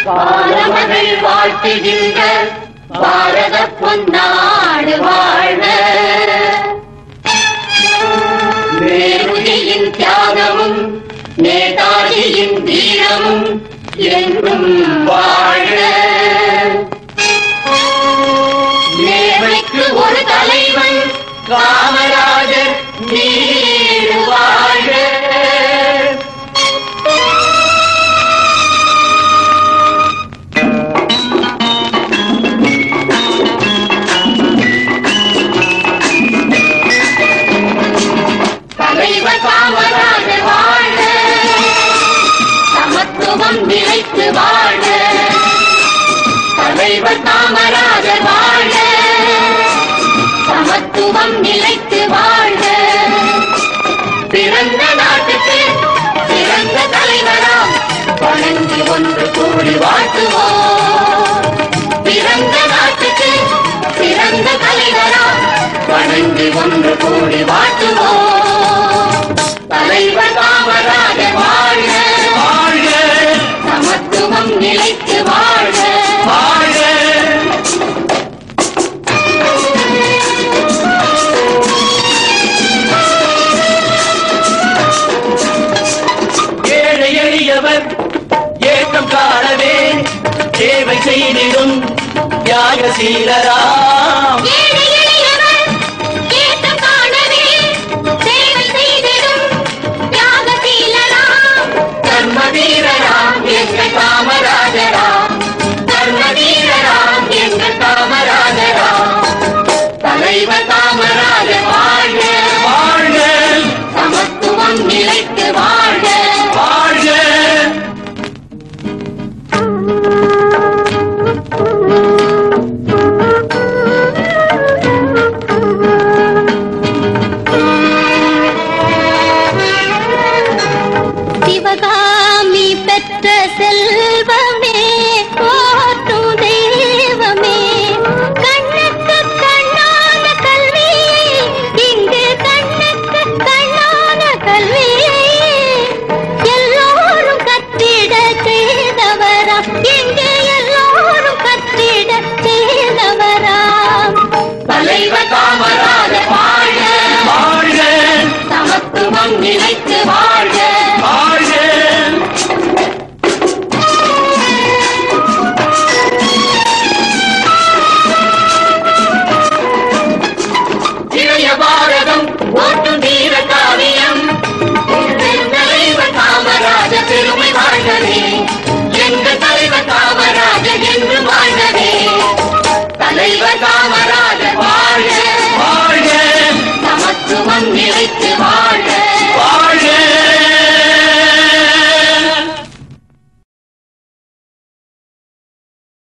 பாரமகள் வாழ்த்துகின்ற பாரத பொன்னாடு வாழ்க. நேருஜியின் தியாகமும் நேதாஜியின் வீரமும் என்றும் வாழ்க. நேர்மைக்கு ஒரு தலைவன் காமராஜர் நீடு வாழ்க. தலைவர் காமராஜர் வாழ்க. சமத்துவம் நிலைத்து வாழ்க. தலைவர் காமராஜர் வாழ்க. சமத்துவம் நிலைத்து வாழ்க. பிறந்த நாட்டுக்கு பிறந்த தலைவராம் வணங்கி ஒன்று கூடி வாழ்த்துவோம். பிறந்த நாட்டுக்கு பிறந்த தலைவராம் வணங்கி ஒன்று கூடி வாழ்த்துவோம். தலைவர் காமராஜர் வாழ்க. வாழ்க. சமத்துவம் நிலைத்து வாழ்க. வாழ்க. ஏழை எளியவர் ஏற்றம் காணவே சேவை செய்திடும் தியாகசீலராம். கர்மவீரராம் எங்கள் காமராஜராம். கர்மவீரராம் எங்கள் காமராஜராம். தலைவர் காமராஜர் வாழ்க. வாழ்க. சமத்துவம் நிலைத்து வாழ்க. வாழ்க. சிவகாமி பெற்ற செல்வமே போற்றும் தெய்வமே. கண்ணுக்கு கண்ணான கல்வியை இங்கு கண்ணுக்கு கண்ணான கல்வியை எல்லோரும் கற்றிட செய்தவராம். இங்கு எல்லோரும் கற்றிட செய்தவராம். தலைவர் காமராஜர் வாழ்க. வாழ்க. சமத்துவம் நிலைத்து வாழ்க. வாழ்க. இளைய பாரதம் ஓட்டும் வீர காவியம் தலைவர் காமராஜர் பெருமை வாழ்கவே. எங்கள் தலைவர் காமராஜர் என்று வாழ்கவே. தலைவர் காமராஜர் வாழ்க. வாழ்க. சமத்துவம் நிலைத்து